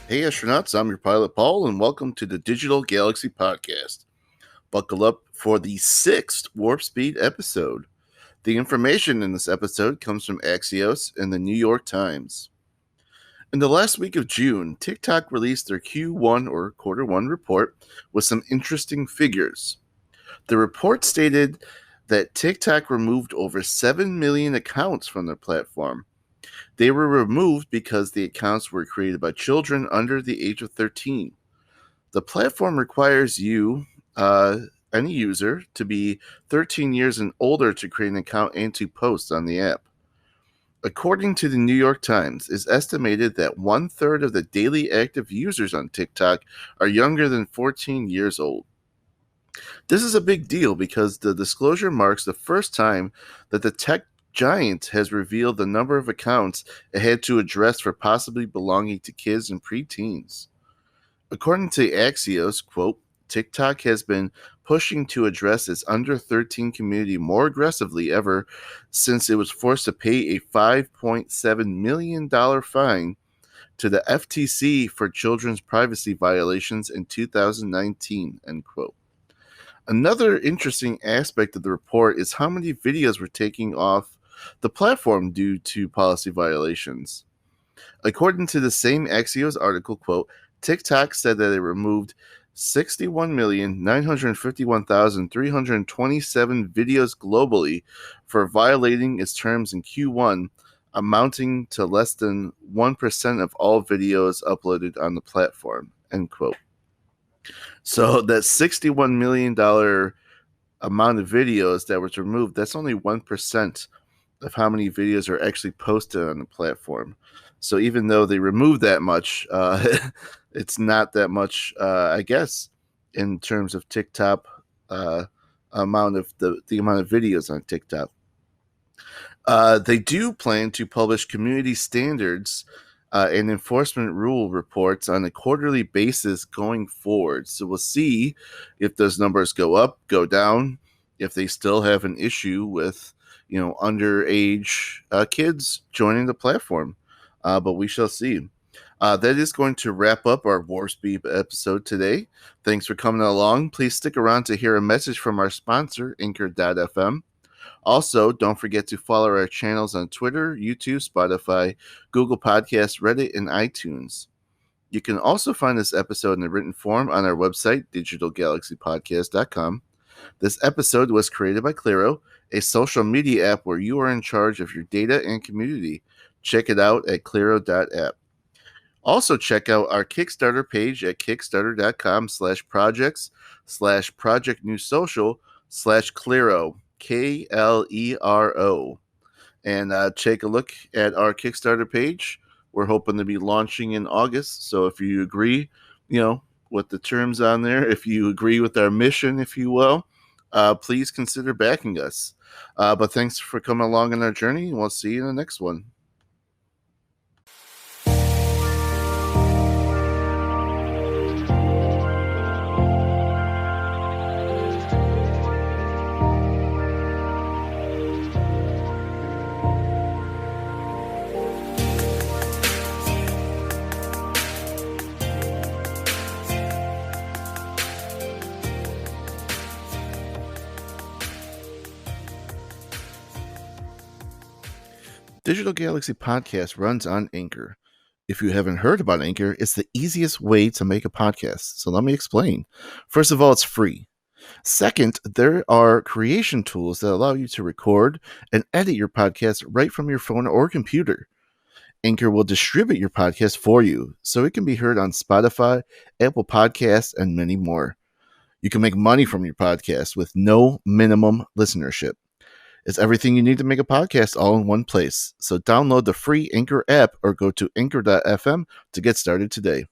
Hey astronauts, I'm your pilot Paul, and welcome to the Digital Galaxy Podcast. Buckle up for the 6th Warpspeed episode. The information in this episode comes from Axios and the New York Times. In the last week of June, TikTok released their Q1 or Quarter 1 report with some interesting figures. The report stated that TikTok removed over 7 million accounts from their platform. They were removed because the accounts were created by children under the age of 13. The platform requires you, any user, to be 13 years and older to create an account and to post on the app. According to the New York Times, it's estimated that 1/3 of the daily active users on TikTok are younger than 14 years old. This is a big deal because the disclosure marks the first time that the tech giant has revealed the number of accounts it had to address for possibly belonging to kids and preteens. According to Axios, quote, TikTok has been pushing to address its under 13 community more aggressively ever since it was forced to pay a $5.7 million fine to the FTC for children's privacy violations in 2019, end quote. Another interesting aspect of the report is how many videos were taking off the platform due to policy violations. According to the same Axios article, quote, TikTok said that it removed 61,951,327 videos globally for violating its terms in Q1, amounting to less than 1% of all videos uploaded on the platform, end quote. So that $61 million amount of videos that was removed, that's only 1% of how many videos are actually posted on the platform. So even though they removed that much, it's not that much, I guess, in terms of TikTok amount of the amount of videos on TikTok. They do plan to publish community standards and enforcement rule reports on a quarterly basis going forward. So we'll see if those numbers go up, go down, if they still have an issue with underage kids joining the platform. But we shall see. That is going to wrap up our Warpspeed episode today. Thanks for coming along. Please stick around to hear a message from our sponsor, Anchor.fm. Also, don't forget to follow our channels on Twitter, YouTube, Spotify, Google Podcasts, Reddit, and iTunes. You can also find this episode in a written form on our website, digitalgalaxypodcast.com. This episode was created by Claro, a social media app where you are in charge of your data and community. Check it out at claro.app. Also, check out our Kickstarter page at kickstarter.com/projects/projectnewsocial/Claro, Klero. And take a look at our Kickstarter page. We're hoping to be launching in August. So if you agree, with the terms on there, if you agree with our mission, if you will, please consider backing us. But thanks for coming along on our journey, and we'll see you in the next one. Digital Galaxy Podcast runs on Anchor. If you haven't heard about Anchor, it's the easiest way to make a podcast. So let me explain. First of all, it's free. Second, there are creation tools that allow you to record and edit your podcast right from your phone or computer. Anchor will distribute your podcast for you, so it can be heard on Spotify, Apple Podcasts, and many more. You can make money from your podcast with no minimum listenership. It's everything you need to make a podcast all in one place. So download the free Anchor app or go to anchor.fm to get started today.